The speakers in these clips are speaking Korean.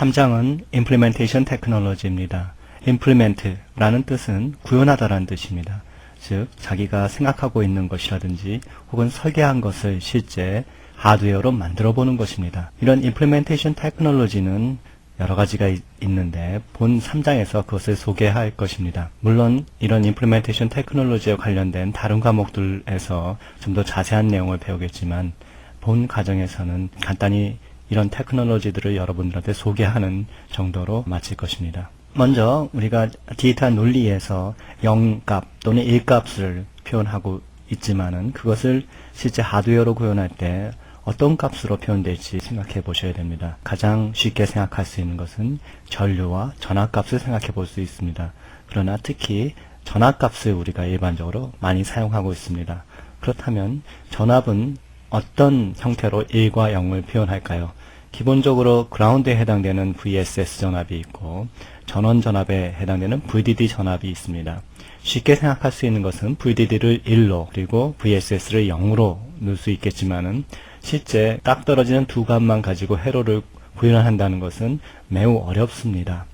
3장은 Implementation Technology입니다. Implement라는 뜻은 구현하다라는 뜻입니다. 즉, 자기가 생각하고 있는 것이라든지 혹은 설계한 것을 실제 하드웨어로 만들어 보는 것입니다. 이런 Implementation Technology는 여러 가지가 있는데 본 3장에서 그것을 소개할 것입니다. 물론 이런 Implementation Technology에 관련된 다른 과목들에서 좀 더 자세한 내용을 배우겠지만 본 과정에서는 간단히 이런 테크놀로지들을 여러분들한테 소개하는 정도로 마칠 것입니다. 먼저 우리가 디지털 논리에서 0값 또는 1값을 표현하고 있지만은 그것을 실제 하드웨어로 구현할 때 어떤 값으로 표현될지 생각해 보셔야 됩니다. 가장 쉽게 생각할 수 있는 것은 전류와 전압값을 생각해 볼 수 있습니다. 그러나 특히 전압값을 우리가 일반적으로 많이 사용하고 있습니다. 그렇다면 전압은 어떤 형태로 1과 0을 표현할까요? 기본적으로 그라운드에 해당되는 VSS 전압이 있고 전원 전압에 해당되는 VDD 전압이 있습니다. 쉽게 생각할 수 있는 것은 VDD를 1로 그리고 VSS를 0으로 넣을 수 있겠지만은 실제 딱 떨어지는 두 값만 가지고 회로를 구현한다는 것은 매우 어렵습니다.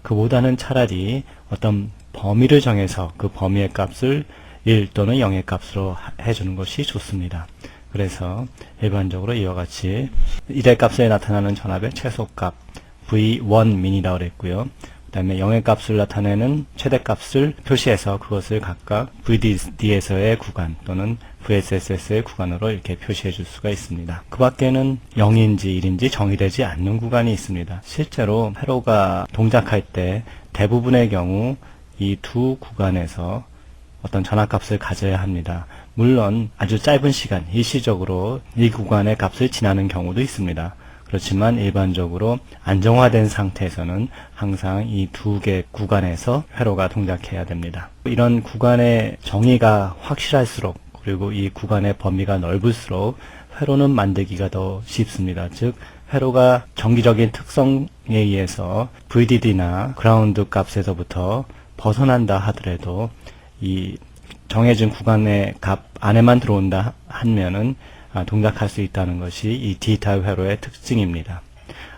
그보다는 차라리 어떤 범위를 정해서 그 범위의 값을 1 또는 0의 값으로 해주는 것이 좋습니다. 그래서 일반적으로 이와 같이 1의 값에 나타나는 전압의 최소값 V1min이라고 그랬고요. 그 다음에 0의 값을 나타내는 최대값을 표시해서 그것을 각각 VDD에서의 구간 또는 VSS의 구간으로 이렇게 표시해 줄 수가 있습니다. 그 밖에는 0인지 1인지 정의되지 않는 구간이 있습니다. 실제로 회로가 동작할 때 대부분의 경우 이 두 구간에서 어떤 전압값을 가져야 합니다. 물론 아주 짧은 시간, 일시적으로 이 구간의 값을 지나는 경우도 있습니다. 그렇지만 일반적으로 안정화된 상태에서는 항상 이 두 개 구간에서 회로가 동작해야 됩니다. 이런 구간의 정의가 확실할수록 그리고 이 구간의 범위가 넓을수록 회로는 만들기가 더 쉽습니다. 즉 회로가 정기적인 특성에 의해서 VDD나 그라운드 값에서부터 벗어난다 하더라도 이 정해진 구간의 값 안에만 들어온다 하면은 동작할 수 있다는 것이 이 디지털 회로의 특징입니다.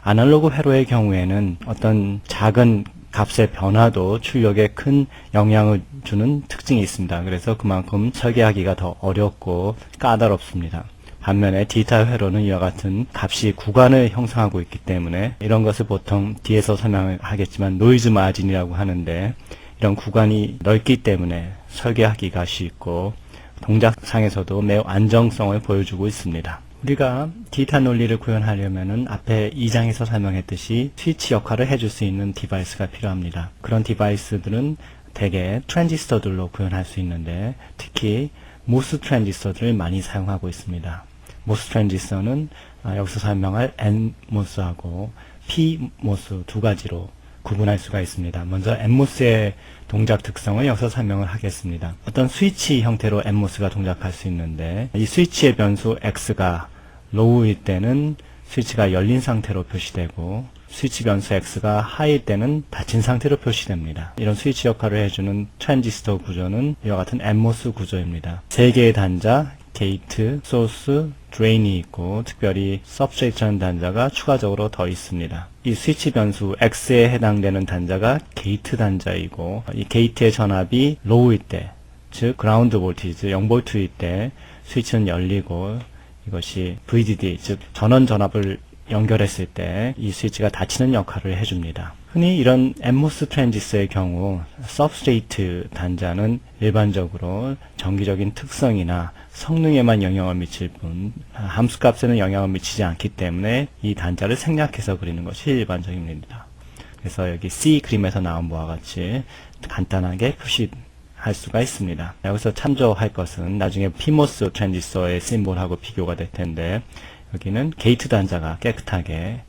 아날로그 회로의 경우에는 어떤 작은 값의 변화도 출력에 큰 영향을 주는 특징이 있습니다. 그래서 그만큼 설계하기가 더 어렵고 까다롭습니다. 반면에 디지털 회로는 이와 같은 값이 구간을 형성하고 있기 때문에 이런 것을 보통 뒤에서 설명을 하겠지만 노이즈 마진이라고 하는데 이런 구간이 넓기 때문에 설계하기가 쉽고 동작상에서도 매우 안정성을 보여주고 있습니다. 우리가 디지털 논리를 구현하려면은 앞에 2장에서 설명했듯이 스위치 역할을 해줄 수 있는 디바이스가 필요합니다. 그런 디바이스들은 대개 트랜지스터들로 구현할 수 있는데 특히 모스 트랜지스터들을 많이 사용하고 있습니다. 모스 트랜지스터는 여기서 설명할 NMOS하고 PMOS 두 가지로 구분할 수가 있습니다. 먼저 NMOS의 동작 특성을 여기서 설명을 하겠습니다. 어떤 스위치 형태로 NMOS가 동작할 수 있는데 이 스위치의 변수 X가 로우일 때는 스위치가 열린 상태로 표시되고 스위치 변수 X가 하이일 때는 닫힌 상태로 표시됩니다. 이런 스위치 역할을 해주는 트랜지스터 구조는 이와 같은 NMOS 구조입니다. 3개의 단자, 게이트, 소스, 드레인이 있고 특별히 서브스트레이트라는 단자가 추가적으로 더 있습니다. 이 스위치 변수 X에 해당되는 단자가 게이트 단자이고 이 게이트의 전압이 로우일 때, 즉 그라운드 볼티지 0V일 때 스위치는 열리고 이것이 VDD, 즉 전원 전압을 연결했을 때 이 스위치가 닫히는 역할을 해줍니다. 흔히 이런 NMOS 트랜지스터의 경우 서브스트레이트 단자는 일반적으로 정기적인 특성이나 성능에만 영향을 미칠 뿐 함수값에는 영향을 미치지 않기 때문에 이 단자를 생략해서 그리는 것이 일반적입니다. 그래서 여기 C 그림에서 나온 바와 같이 간단하게 표시할 수가 있습니다. 여기서 참조할 것은 나중에 PMOS 트랜지스터의 심볼하고 비교가 될 텐데 여기는 게이트 단자가 깨끗하게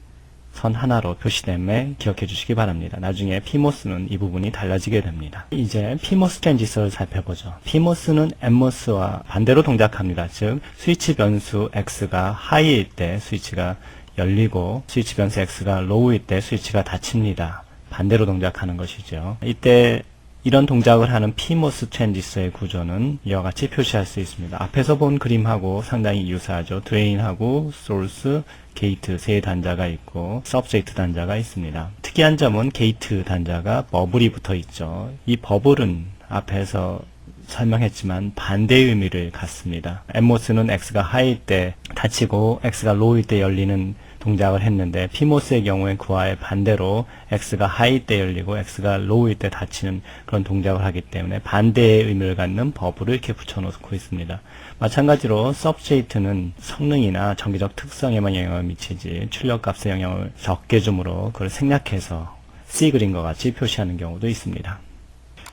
선 하나로 표시됨에 기억해 주시기 바랍니다. 나중에 PMOS는 이 부분이 달라지게 됩니다. 이제 PMOS 트랜지스터를 살펴보죠. PMOS는 NMOS와 반대로 동작합니다. 즉 스위치 변수 X가 하이일 때 스위치가 열리고 스위치 변수 X가 로우일 때 스위치가 닫힙니다. 반대로 동작하는 것이죠. 이때 이런 동작을 하는 PMOS 트랜지스터의 구조는 이와 같이 표시할 수 있습니다. 앞에서 본 그림하고 상당히 유사하죠. 드레인하고 소스, 게이트 세 단자가 있고 서브제이트 단자가 있습니다. 특이한 점은 게이트 단자가 버블이 붙어 있죠. 이 버블은 앞에서 설명했지만 반대의 의미를 갖습니다. 엠모스는 X가 하이일 때 닫히고 X가 로우일 때 열리는 동작을 했는데 피모스의 경우엔 그와의 반대로 X가 하이일 때 열리고 X가 로우일 때 닫히는 그런 동작을 하기 때문에 반대의 의미를 갖는 버블을 이렇게 붙여놓고 있습니다. 마찬가지로 서브제이트는 성능이나 전기적 특성에만 영향을 미치지 출력값에 영향을 적게 주므로 그걸 생략해서 C 그림과 같이 표시하는 경우도 있습니다.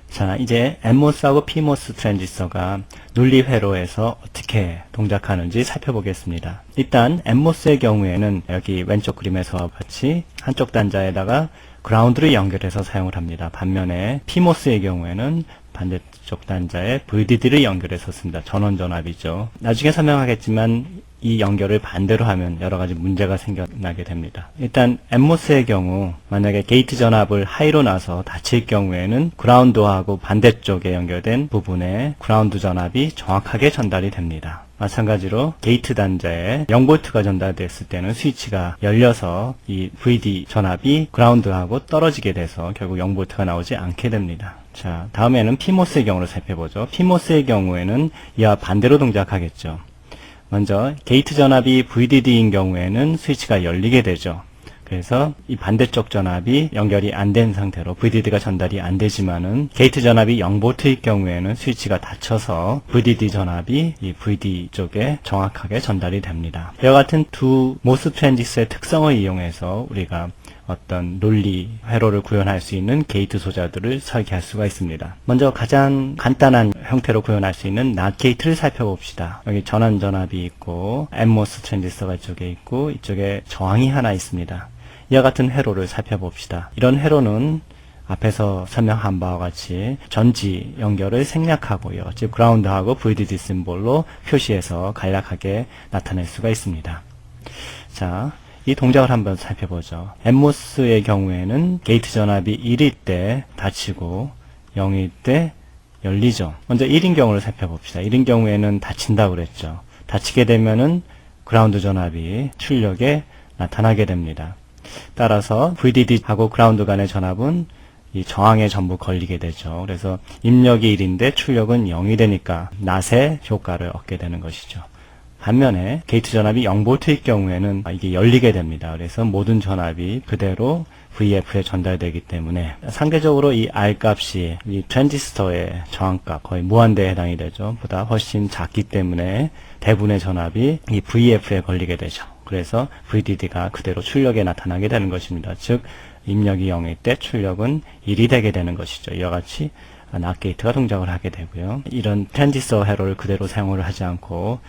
자, 이제 엠모스하고 피모스 트랜지스터가 논리 회로에서 어떻게 동작하는지 살펴보겠습니다. 일단 엠모스의 경우에는 여기 왼쪽 그림에서와 같이 한쪽 단자에다가 그라운드를 연결해서 사용을 합니다. 반면에 피모스의 경우에는 반대쪽 단자에 VDD를 연결해서 씁니다. 전원전압이죠. 나중에 설명하겠지만 이 연결을 반대로 하면 여러가지 문제가 생겨나게 됩니다. 일단 엠모스의 경우 만약에 게이트 전압을 하이로 놔서 닫힐 경우에는 그라운드하고 반대쪽에 연결된 부분에 그라운드 전압이 정확하게 전달이 됩니다. 마찬가지로 게이트 단자에 0V가 전달됐을 때는 스위치가 열려서 이 VD 전압이 그라운드하고 떨어지게 돼서 결국 0V가 나오지 않게 됩니다. 자, 다음에는 피모스의 경우를 살펴보죠. 피모스의 경우에는 이와 반대로 동작하겠죠. 먼저 게이트 전압이 VDD인 경우에는 스위치가 열리게 되죠. 그래서 이 반대쪽 전압이 연결이 안 된 상태로 VDD가 전달이 안 되지만은 게이트 전압이 0V일 경우에는 스위치가 닫혀서 VDD 전압이 이 VD 쪽에 정확하게 전달이 됩니다. 이와 같은 두 모스 트랜지스터의 특성을 이용해서 우리가 어떤 논리 회로를 구현할 수 있는 게이트 소자들을 설계할 수가 있습니다. 먼저 가장 간단한 형태로 구현할 수 있는 낫 게이트를 살펴봅시다. 여기 전원 전압이 있고 엠모스 트랜지스터가 이쪽에 있고 이쪽에 저항이 하나 있습니다. 이와 같은 회로를 살펴봅시다. 이런 회로는 앞에서 설명한 바와 같이 전지 연결을 생략하고요. 즉 그라운드하고 VDD 심볼로 표시해서 간략하게 나타낼 수가 있습니다. 자, 이 동작을 한번 살펴보죠. 엠모스의 경우에는 게이트 전압이 1일 때 닫히고 0일 때 열리죠. 먼저 1인 경우를 살펴봅시다. 1인 경우에는 닫힌다고 그랬죠. 닫히게 되면은 그라운드 전압이 출력에 나타나게 됩니다. 따라서 VDD하고 그라운드 간의 전압은 이 저항에 전부 걸리게 되죠. 그래서 입력이 1인데 출력은 0이 되니까 낫의 효과를 얻게 되는 것이죠. 반면에 게이트 전압이 0V일 경우에는 이게 열리게 됩니다. 그래서 모든 전압이 그대로 VF에 전달되기 때문에 상대적으로 이 R 값이 이 트랜지스터의 저항값 거의 무한대에 해당이 되죠. 보다 훨씬 작기 때문에 대부분의 전압이 이 VF에 걸리게 되죠. 그래서 VDD가 그대로 출력에 나타나게 되는 것입니다. 즉 입력이 0일 때 출력은 1이 되게 되는 것이죠. 이와 같이 낫 게이트가 동작을 하게 되고요. 이런 트랜지스터 회로를 그대로 사용을 하지 않고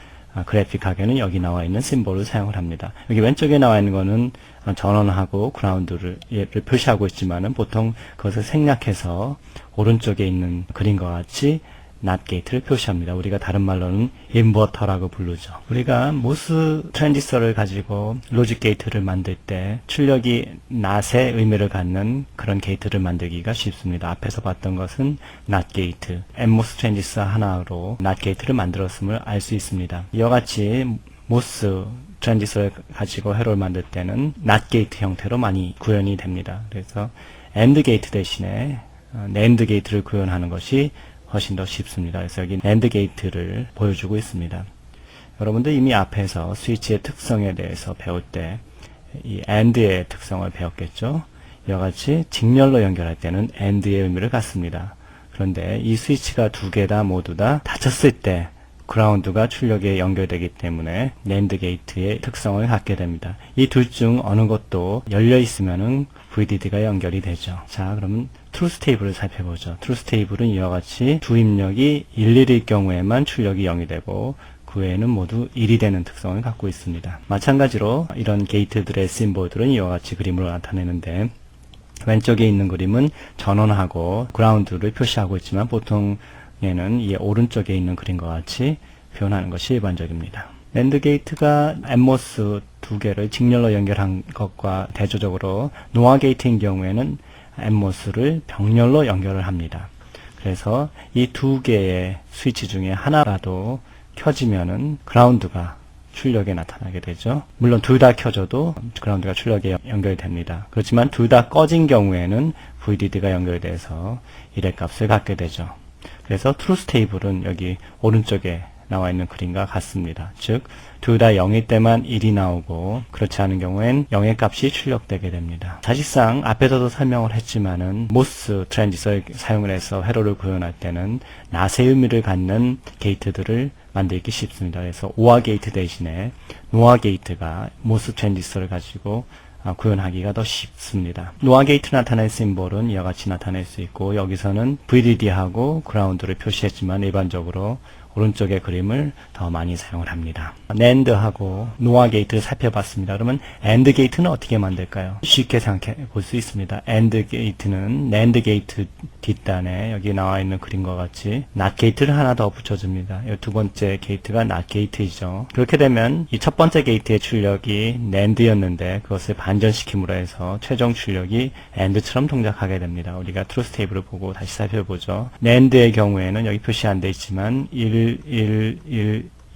그래픽하게는 여기 나와 있는 심볼을 사용을 합니다. 여기 왼쪽에 나와 있는 거는 전원하고 그라운드를 표시하고 있지만은 보통 그것을 생략해서 오른쪽에 있는 그림과 같이 낫 게이트를 표시합니다. 우리가 다른 말로는 인버터라고 부르죠. 우리가 모스 트랜지스터를 가지고 로직 게이트를 만들 때 출력이 낫의 의미를 갖는 그런 게이트를 만들기가 쉽습니다. 앞에서 봤던 것은 낫 게이트, 엠모스 트랜지스터 하나로 낫 게이트를 만들었음을 알 수 있습니다. 이와 같이 모스 트랜지스터를 가지고 회로를 만들 때는 낫 게이트 형태로 많이 구현이 됩니다. 그래서 AND 게이트 대신에 NAND 게이트를 구현하는 것이 훨씬 더 쉽습니다. 그래서 여기 NAND 게이트를 보여주고 있습니다. 여러분들 이미 앞에서 스위치의 특성에 대해서 배울 때 이 AND의 특성을 배웠겠죠. 이와 같이 직렬로 연결할 때는 AND의 의미를 갖습니다. 그런데 이 스위치가 두 개 다 모두 다 닫혔을 때 그라운드가 출력에 연결되기 때문에 NAND 게이트의 특성을 갖게 됩니다. 이 둘 중 어느 것도 열려 있으면은 VDD가 연결이 되죠. 자, 그러면 트루스 테이블을 살펴보죠. 트루스 테이블은 이와 같이 두 입력이 일일일 경우에만 출력이 0이 되고 그 외에는 모두 1이 되는 특성을 갖고 있습니다. 마찬가지로 이런 게이트들의 심볼들은 이와 같이 그림으로 나타내는데 왼쪽에 있는 그림은 전원하고 그라운드를 표시하고 있지만 보통 얘는 이 오른쪽에 있는 그림과 같이 표현하는 것이 일반적입니다. NAND 게이트가 엠모스 두 개를 직렬로 연결한 것과 대조적으로 노아 게이트인 경우에는 엠모스를 병렬로 연결을 합니다. 그래서 이 두 개의 스위치 중에 하나라도 켜지면은 그라운드가 출력에 나타나게 되죠. 물론 둘 다 켜져도 그라운드가 출력에 연결됩니다. 그렇지만 둘 다 꺼진 경우에는 VDD가 연결돼서 1의 값을 갖게 되죠. 그래서 트루스 테이블은 여기 오른쪽에 나와 있는 그림과 같습니다. 즉, 둘 다 0일 때만 1이 나오고 그렇지 않은 경우엔 0의 값이 출력되게 됩니다. 사실상 앞에서도 설명을 했지만은 모스 트랜지스터를 사용을 해서 회로를 구현할 때는 낫의 의미를 갖는 게이트들을 만들기 쉽습니다. 그래서 오아 게이트 대신에 노아 게이트가 모스 트랜지스터를 가지고 구현하기가 더 쉽습니다. 노아 게이트 나타낼 심볼은 이와 같이 나타낼 수 있고, 여기서는 VDD하고 그라운드를 표시했지만 일반적으로 오른쪽의 그림을 더 많이 사용을 합니다. NAND하고 노아 게이트를 살펴봤습니다. 그러면 AND 게이트는 어떻게 만들까요? 쉽게 생각해 볼 수 있습니다. AND 게이트는 NAND 게이트 뒷단에 여기 나와 있는 그림과 같이 NOT 게이트를 하나 더 붙여줍니다. 이 두 번째 게이트가 NOT 게이트이죠. 그렇게 되면 이 첫 번째 게이트의 출력이 NAND였는데 그것을 반전시킴으로 해서 최종 출력이 AND처럼 동작하게 됩니다. 우리가 트루스 테이블을 보고 다시 살펴보죠. NAND의 경우에는 여기 표시 안 되어 있지만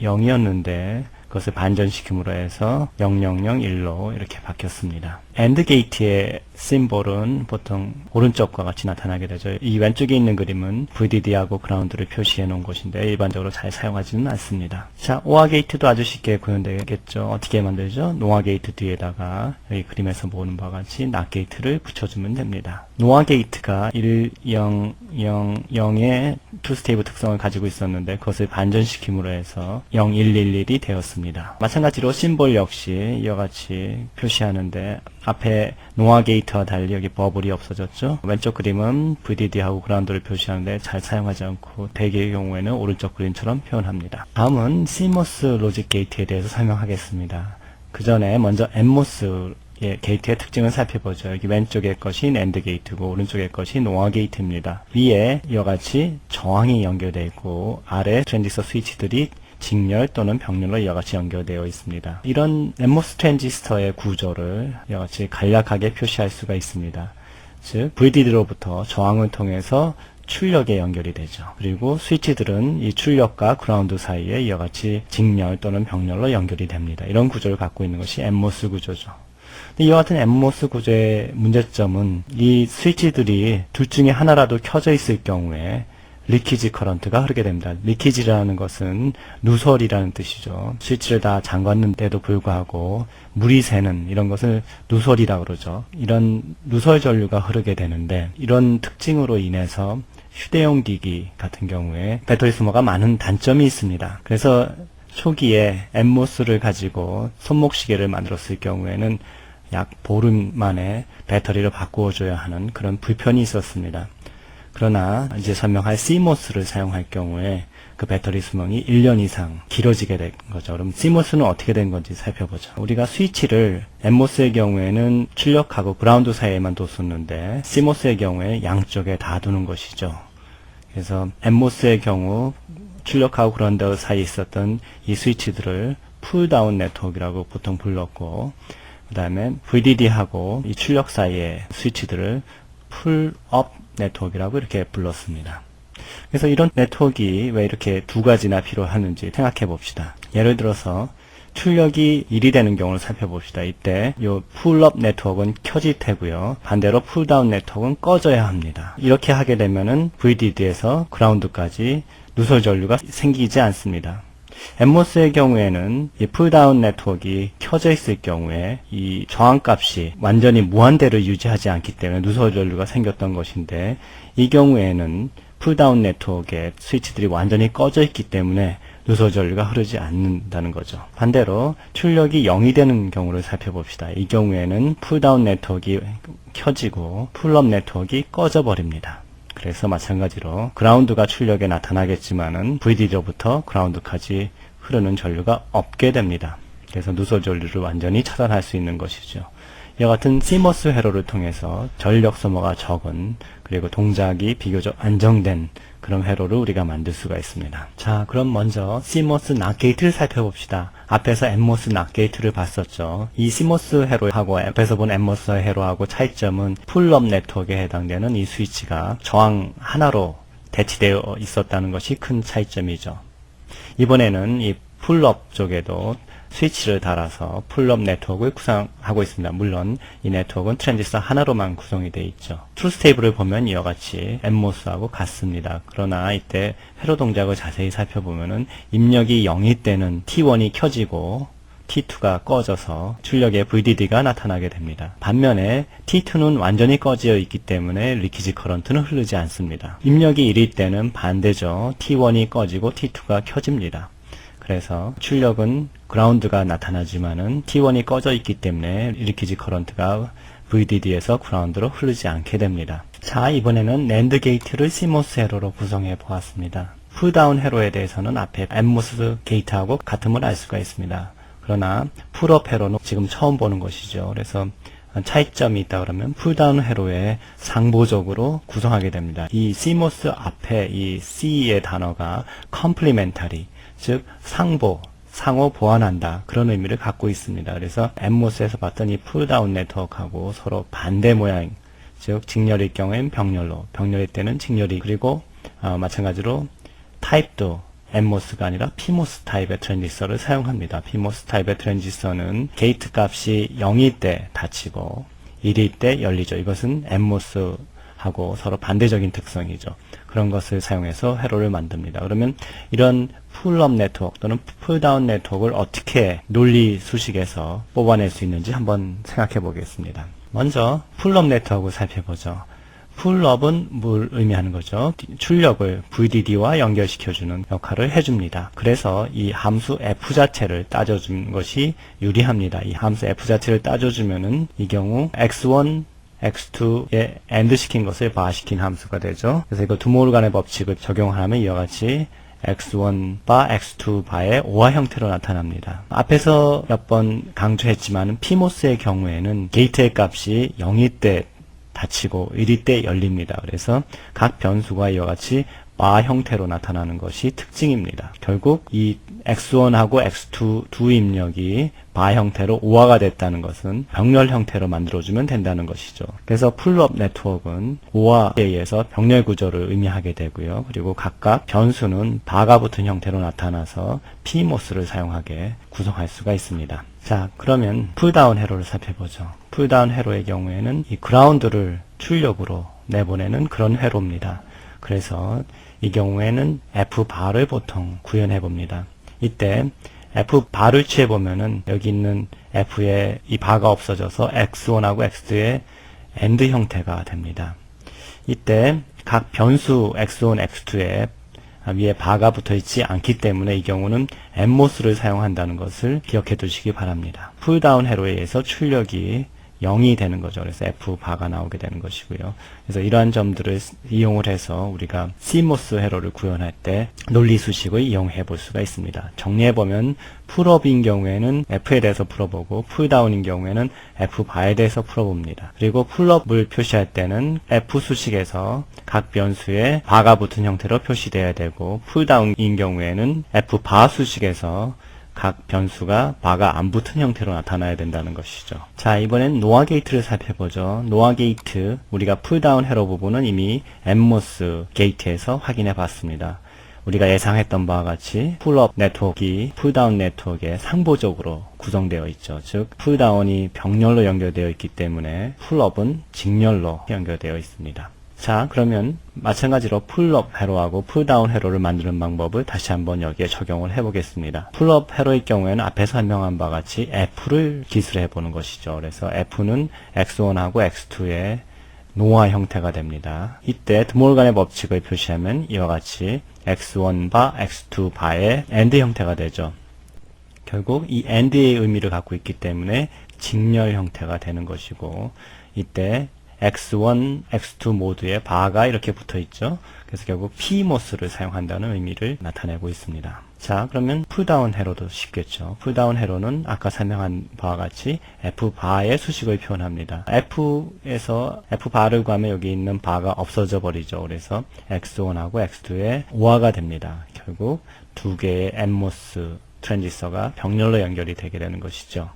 0이었는데 그것을 반전시킴으로 해서 0001로 이렇게 바뀌었습니다. AND 게이트의 심볼은 보통 오른쪽과 같이 나타나게 되죠. 이 왼쪽에 있는 그림은 VDD하고 그라운드를 표시해 놓은 곳인데 일반적으로 잘 사용하지는 않습니다. 자, OR 게이트도 아주 쉽게 구현되겠죠. 어떻게 만들죠? NOR 게이트 뒤에다가 여기 그림에서 보는 바와 같이 NOT 게이트를 붙여주면 됩니다. NOR 게이트가 1000의 투스테이블 특성을 가지고 있었는데 그것을 반전시킴으로 해서 0111이 되었습니다. 마찬가지로 심볼 역시 이와 같이 표시하는데 앞에 노아 게이트와 달리 여기 버블이 없어졌죠. 왼쪽 그림은 VDD하고 그라운드를 표시하는데 잘 사용하지 않고 대개의 경우에는 오른쪽 그림처럼 표현합니다. 다음은 CMOS 로직 게이트에 대해서 설명하겠습니다. 그 전에 먼저 NMOS 게이트의 특징을 살펴보죠. 여기 왼쪽의 것이 NAND 게이트고 오른쪽의 것이 노아 게이트입니다. 위에 이와 같이 저항이 연결되어 있고 아래 트랜지스터 스위치들이 직렬 또는 병렬로 이와 같이 연결되어 있습니다. 이런 NMOS 트랜지스터의 구조를 이와 같이 간략하게 표시할 수가 있습니다. 즉 VDD로부터 저항을 통해서 출력에 연결이 되죠. 그리고 스위치들은 이 출력과 그라운드 사이에 이와 같이 직렬 또는 병렬로 연결이 됩니다. 이런 구조를 갖고 있는 것이 NMOS 구조죠. 이와 같은 NMOS 구조의 문제점은 이 스위치들이 둘 중에 하나라도 켜져 있을 경우에 리키지 커런트가 흐르게 됩니다. 리키지라는 것은 누설이라는 뜻이죠. 스위치를 다 잠갔는데도 불구하고 물이 새는 이런 것을 누설이라고 그러죠. 이런 누설 전류가 흐르게 되는데 이런 특징으로 인해서 휴대용 기기 같은 경우에 배터리 소모가 많은 단점이 있습니다. 그래서 초기에 NMOS를 가지고 손목시계를 만들었을 경우에는 약 보름 만에 배터리를 바꾸어줘야 하는 그런 불편이 있었습니다. 그러나 이제 설명할 CMOS를 사용할 경우에 그 배터리 수명이 1년 이상 길어지게 된 거죠. 그럼 CMOS는 어떻게 된 건지 살펴보죠. 우리가 스위치를 NMOS의 경우에는 출력하고 그라운드 사이에만 뒀었는데 CMOS의 경우에 양쪽에 다 두는 것이죠. 그래서 NMOS의 경우 출력하고 그라운드 사이에 있었던 이 스위치들을 풀다운 네트워크라고 보통 불렀고, 그 다음에 VDD하고 이 출력 사이의 스위치들을 풀업 네트워크라고 이렇게 불렀습니다. 그래서 이런 네트워크가 왜 이렇게 두 가지나 필요하는지 생각해 봅시다. 예를 들어서 출력이 1이 되는 경우를 살펴봅시다. 이때 이 풀업 네트워크는 켜질 테고요. 반대로 풀다운 네트워크는 꺼져야 합니다. 이렇게 하게 되면은 VDD에서 그라운드까지 누설 전류가 생기지 않습니다. NMOS의 경우에는 이 풀다운 네트워크가 켜져 있을 경우에 이 저항값이 완전히 무한대를 유지하지 않기 때문에 누설 전류가 생겼던 것인데, 이 경우에는 풀다운 네트워크의 스위치들이 완전히 꺼져 있기 때문에 누설 전류가 흐르지 않는다는 거죠. 반대로 출력이 0이 되는 경우를 살펴봅시다. 이 경우에는 풀다운 네트워크가 켜지고 풀업 네트워크가 꺼져 버립니다. 그래서 마찬가지로 그라운드가 출력에 나타나겠지만은 VDD로부터 그라운드까지 흐르는 전류가 없게 됩니다. 그래서 누설 전류를 완전히 차단할 수 있는 것이죠. 이와 같은 CMOS 회로를 통해서 전력 소모가 적은, 그리고 동작이 비교적 안정된 그런 회로를 우리가 만들 수가 있습니다. 자, 그럼 먼저 CMOS NOT 게이트를 살펴봅시다. 앞에서 NMOS NOT 게이트를 봤었죠. 이 CMOS 회로하고 앞에서 본 NMOS 회로하고 차이점은 풀업 네트워크에 해당되는 이 스위치가 저항 하나로 대치되어 있었다는 것이 큰 차이점이죠. 이번에는 이 풀업 쪽에도 스위치를 달아서 풀업 네트워크를 구성하고 있습니다. 물론 이 네트워크는 트랜지스터 하나로만 구성이 되어 있죠. 트루스 테이블을 보면 이와 같이 NMOS하고 같습니다. 그러나 이때 회로 동작을 자세히 살펴보면은 입력이 0일 때는 T1이 켜지고 T2가 꺼져서 출력에 VDD가 나타나게 됩니다. 반면에 T2는 완전히 꺼져 있기 때문에 리키지 커런트는 흐르지 않습니다. 입력이 1일 때는 반대죠. T1이 꺼지고 T2가 켜집니다. 그래서 출력은 그라운드가 나타나지만은 T1이 꺼져 있기 때문에 리키지 커런트가 VDD에서 그라운드로 흐르지 않게 됩니다. 자, 이번에는 낸드 게이트를 CMOS 회로로 구성해 보았습니다. 풀다운 회로에 대해서는 앞에 NMOS 게이트하고 같음을 알 수가 있습니다. 그러나 풀업 회로는 지금 처음 보는 것이죠. 그래서 차이점이 있다 그러면 풀다운 회로에 상보적으로 구성하게 됩니다. 이 CMOS 앞에 이 C의 단어가 complementary, 즉 상보, 상호 보완한다, 그런 의미를 갖고 있습니다. 그래서 NMOS에서 봤던 이 풀다운 네트워크하고 서로 반대 모양, 즉 직렬일 경우엔 병렬로, 병렬일 때는 직렬이, 그리고 마찬가지로 타입도 NMOS가 아니라 PMOS 타입의 트랜지스터를 사용합니다. PMOS 타입의 트랜지스터는 게이트 값이 0일 때 닫히고 1일 때 열리죠. 이것은 NMOS하고 서로 반대적인 특성이죠. 그런 것을 사용해서 회로를 만듭니다. 그러면 이런 풀업 네트워크 또는 풀다운 네트워크를 어떻게 논리 수식에서 뽑아낼 수 있는지 한번 생각해 보겠습니다. 먼저 풀업 네트워크를 살펴보죠. 풀업은 뭘 의미하는 거죠? 출력을 VDD와 연결시켜주는 역할을 해줍니다. 그래서 이 함수 f 자체를 따져준 것이 유리합니다. 이 함수 f 자체를 따져주면은 이 경우 x1, x2에 AND 시킨 것을 바시킨 함수가 되죠. 그래서 이거 드모르간의 법칙을 적용하면 이와 같이 x1 바 x2 바의 오화 형태로 나타납니다. 앞에서 몇 번 강조했지만 PMOS의 경우에는 게이트의 값이 0일 때 닫히고 1일 때 열립니다. 그래서 각 변수가 이와 같이 바 형태로 나타나는 것이 특징입니다. 결국 이 x1하고 x2 두 입력이 바 형태로 오화가 됐다는 것은 병렬 형태로 만들어주면 된다는 것이죠. 그래서 풀업 네트워크는 오화에 의해서 병렬 구조를 의미하게 되고요. 그리고 각각 변수는 바가 붙은 형태로 나타나서 PMOS를 사용하게 구성할 수가 있습니다. 자, 그러면 풀다운 회로를 살펴보죠. 풀다운 회로의 경우에는 이 그라운드를 출력으로 내보내는 그런 회로입니다. 그래서 이 경우에는 F바를 보통 구현해 봅니다. 이때 F바를 취해 보면은 여기 있는 F에 이 바가 없어져서 X1하고 X2의 AND 형태가 됩니다. 이때 각 변수 X1, X2에 위에 바가 붙어 있지 않기 때문에 이 경우는 NMOS를 사용한다는 것을 기억해 두시기 바랍니다. 풀다운 회로에 의해서 출력이 0이 되는 거죠. 그래서 F바가 나오게 되는 것이고요. 그래서 이러한 점들을 이용을 해서 우리가 CMOS 회로를 구현할 때 논리 수식을 이용해 볼 수가 있습니다. 정리해 보면 풀업인 경우에는 F에 대해서 풀어보고 풀다운인 경우에는 F바에 대해서 풀어봅니다. 그리고 풀업을 표시할 때는 F 수식에서 각 변수에 바가 붙은 형태로 표시되어야 되고 풀다운인 경우에는 F바 수식에서 각 변수가 바가 안 붙은 형태로 나타나야 된다는 것이죠. 자, 이번엔 노아 게이트를 살펴보죠. 노아 게이트, 우리가 풀다운 회로 부분은 이미 NMOS 게이트에서 확인해 봤습니다. 우리가 예상했던 바와 같이 풀업 네트워크가 풀다운 네트워크에 상보적으로 구성되어 있죠. 즉 풀다운이 병렬로 연결되어 있기 때문에 풀업은 직렬로 연결되어 있습니다. 자, 그러면 마찬가지로 풀업 회로하고 풀다운 회로를 만드는 방법을 다시 한번 여기에 적용을 해보겠습니다. 풀업 회로의 경우에는 앞에서 설명한 바와 같이 F를 기술해 보는 것이죠. 그래서 F는 X1하고 X2의 노화 형태가 됩니다. 이때 드몰간의 법칙을 표시하면 이와 같이 X1 바, X2 바의 AND 형태가 되죠. 결국 이 AND의 의미를 갖고 있기 때문에 직렬 형태가 되는 것이고, 이때 X1, X2 모두에 바가 이렇게 붙어 있죠. 그래서 결국 PMOS를 사용한다는 의미를 나타내고 있습니다. 자, 그러면 풀다운 회로도 쉽겠죠. 풀다운 회로는 아까 설명한 바와 같이 F바의 수식을 표현합니다. F에서 F바를 구하면 여기 있는 바가 없어져 버리죠. 그래서 X1하고 X2의 오화가 됩니다. 결국 두 개의 NMOS 트랜지스터가 병렬로 연결이 되게 되는 것이죠.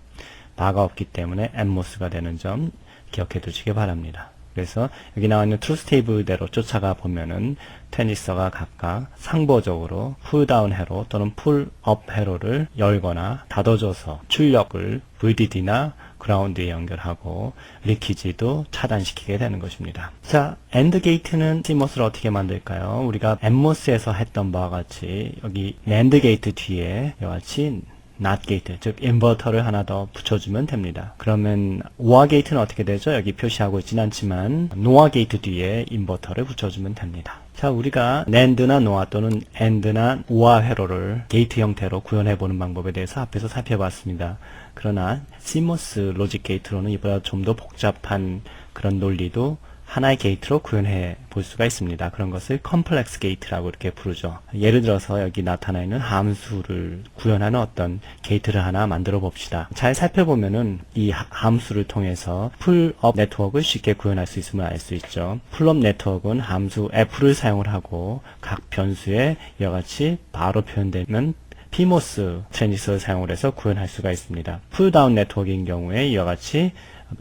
바가 없기 때문에 NMOS가 되는 점 기억해 두시기 바랍니다. 그래서 여기 나와 있는 트루스 테이블대로 쫓아가 보면은 트랜지스터가 각각 상보적으로 풀다운 회로 또는 풀업 회로를 열거나 닫아줘서 출력을 VDD나 그라운드에 연결하고 리키지도 차단시키게 되는 것입니다. 자, AND 게이트는 CMOS를 어떻게 만들까요? 우리가 NMOS에서 했던 바와 같이 여기 NAND 게이트 뒤에 이와 같이 NOT 게이트, 즉 인버터를 하나 더 붙여주면 됩니다. 그러면 OR 게이트는 어떻게 되죠? 여기 표시하고 있진 않지만 NOR 게이트 뒤에 인버터를 붙여주면 됩니다. 자, 우리가 NAND나 NOR 또는 AND나 OR 회로를 게이트 형태로 구현해보는 방법에 대해서 앞에서 살펴봤습니다. 그러나 CMOS 로직 게이트로는 이보다 좀 더 복잡한 그런 논리도 하나의 게이트로 구현해 볼 수가 있습니다. 그런 것을 컴플렉스 게이트라고 이렇게 부르죠. 예를 들어서 여기 나타나 있는 함수를 구현하는 어떤 게이트를 하나 만들어 봅시다. 잘 살펴보면은 이 함수를 통해서 풀업 네트워크를 쉽게 구현할 수 있음을 알 수 있죠. 풀업 네트워크는 함수 f를 사용을 하고 각 변수에 이와 같이 바로 표현되면 PMOS 트랜지스터를 사용을 해서 구현할 수가 있습니다. 풀다운 네트워크인 경우에 이와 같이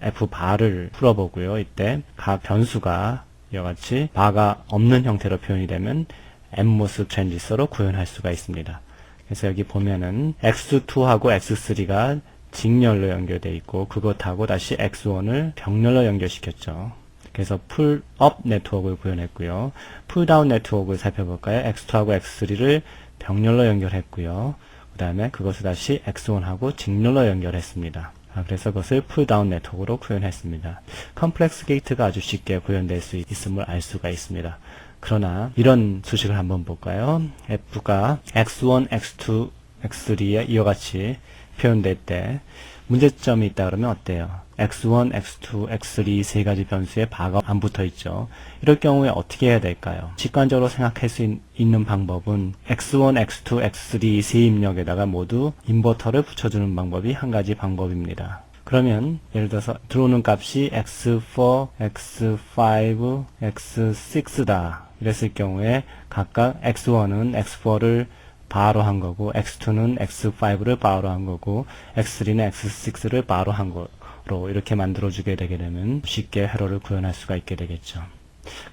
F바를 풀어보고요. 이때 각 변수가 이와 같이 바가 없는 형태로 표현이 되면 NMOS 트랜지스터로 구현할 수가 있습니다. 그래서 여기 보면은 X2하고 X3가 직렬로 연결되어 있고 그것하고 다시 X1을 병렬로 연결시켰죠. 그래서 풀업 네트워크를 구현했고요. 풀다운 네트워크를 살펴볼까요? X2하고 X3를 병렬로 연결했고요. 그 다음에 그것을 다시 X1하고 직렬로 연결했습니다. 그래서 그것을 풀다운 네트워크로 구현했습니다. 컴플렉스 게이트가 아주 쉽게 구현될 수 있음을 알 수가 있습니다. 그러나 이런 수식을 한번 볼까요? F가 X1, X2, X3에 이와 같이 표현될 때 문제점이 있다 그러면 어때요? X1, X2, X3 세 가지 변수에 바가 안 붙어 있죠. 이럴 경우에 어떻게 해야 될까요? 직관적으로 생각할 수 있는 방법은 X1, X2, X3 세 입력에다가 모두 인버터를 붙여주는 방법이 한 가지 방법입니다. 그러면 예를 들어서 들어오는 값이 X4, X5, X6다. 이랬을 경우에 각각 X1은 X4를 바로 한 거고 X2는 X5를 바로 한 거고 X3는 X6를 바로 한 거로 이렇게 만들어주게 되게 되면 쉽게 회로를 구현할 수가 있게 되겠죠.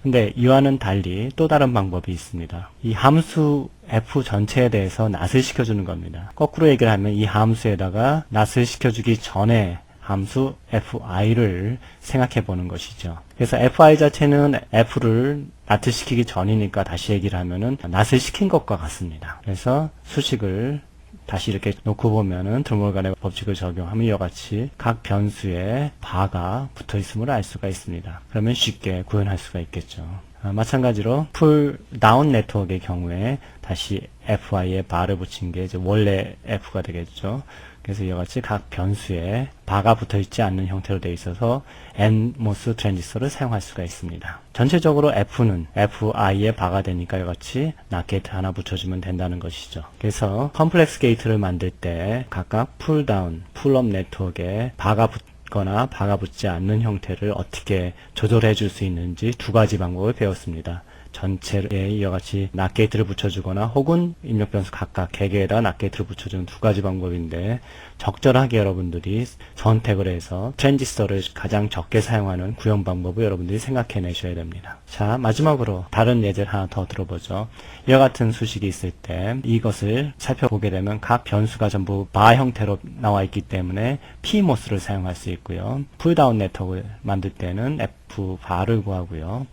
근데 이와는 달리 또 다른 방법이 있습니다. 이 함수 f 전체에 대해서 낫을 시켜주는 겁니다. 거꾸로 얘기를 하면 이 함수에다가 낫을 시켜주기 전에 함수 fi를 생각해 보는 것이죠. 그래서 fi 자체는 f를 낫을 시키기 전이니까 다시 얘기를 하면은 낫을 시킨 것과 같습니다. 그래서 수식을 다시 이렇게 놓고 보면은 드모르간의 법칙을 적용하면 이와 같이 각 변수에 바가 붙어 있음을 알 수가 있습니다. 그러면 쉽게 구현할 수가 있겠죠. 마찬가지로 풀 다운 네트워크의 경우에 다시 fi에 바를 붙인 게 이제 원래 f가 되겠죠. 그래서 이와 같이 각 변수에 바가 붙어 있지 않는 형태로 되어 있어서 NMOS 트랜지스터를 사용할 수가 있습니다. 전체적으로 F는 FI에 바가 되니까 이와 같이 NOT 게이트 하나 붙여주면 된다는 것이죠. 그래서 컴플렉스 게이트를 만들 때 각각 풀다운, 풀업 네트워크에 바가 붙거나 바가 붙지 않는 형태를 어떻게 조절해 줄 수 있는지 두 가지 방법을 배웠습니다. 전체에 이와 같이 NOT 게이트를 붙여주거나 혹은 입력 변수 각각 개개에다 NOT 게이트를 붙여주는 두 가지 방법인데 적절하게 여러분들이 선택을 해서 트랜지스터를 가장 적게 사용하는 구현 방법을 여러분들이 생각해 내셔야 됩니다. 자, 마지막으로 다른 예제를 하나 더 들어보죠. 이와 같은 수식이 있을 때 이것을 살펴보게 되면 각 변수가 전부 바 형태로 나와 있기 때문에 PMOS를 사용할 수 있고요. 풀다운 네트워크를 만들 때는 F바를 구하고요.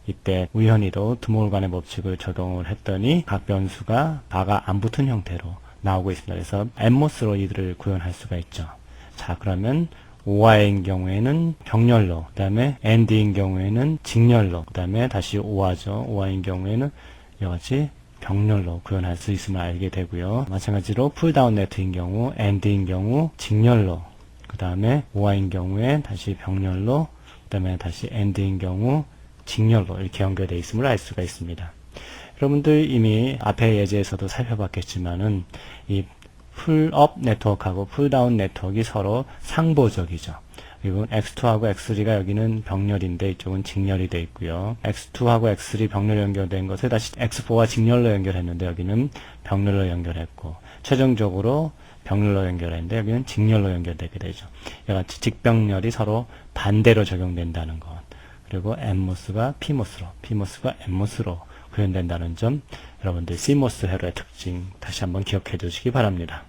이때 우연히도 드모르간의 법칙을 적용을 했더니 각 변수가 바가 안 붙은 형태로 나오고 있습니다. 그래서 NMOS로 이들을 구현할 수가 있죠. 자, 그러면 OR인 경우에는 병렬로, 그 다음에 AND인 경우에는 직렬로, 그 다음에 다시 OR죠. OR인 경우에는 이와 같이 병렬로 구현할 수 있음을 알게 되고요. 마찬가지로 풀다운 네트인 경우, AND인 경우 직렬로, 그 다음에 OR인 경우에 다시 병렬로, 그 다음에 다시 AND인 경우 직렬로 이렇게 연결되어 있음을 알 수가 있습니다. 여러분들 이미 앞의 예제에서도 살펴봤겠지만은 이 풀업 네트워크하고 풀다운 네트워크가 서로 상보적이죠. 그리고 X2하고 X3가 여기는 병렬인데 이쪽은 직렬이 되어 있고요. X2하고 X3 병렬 연결된 것을 다시 X4와 직렬로 연결했는데 여기는 병렬로 연결했고 최종적으로 병렬로 연결했는데 여기는 직렬로 연결되게 되죠. 이와 같이 직병렬이 서로 반대로 적용된다는 것. 그리고 NMOS가 PMOS로, PMOS가 NMOS로 구현된다는 점, 여러분들 CMOS 회로의 특징 다시 한번 기억해 두시기 바랍니다.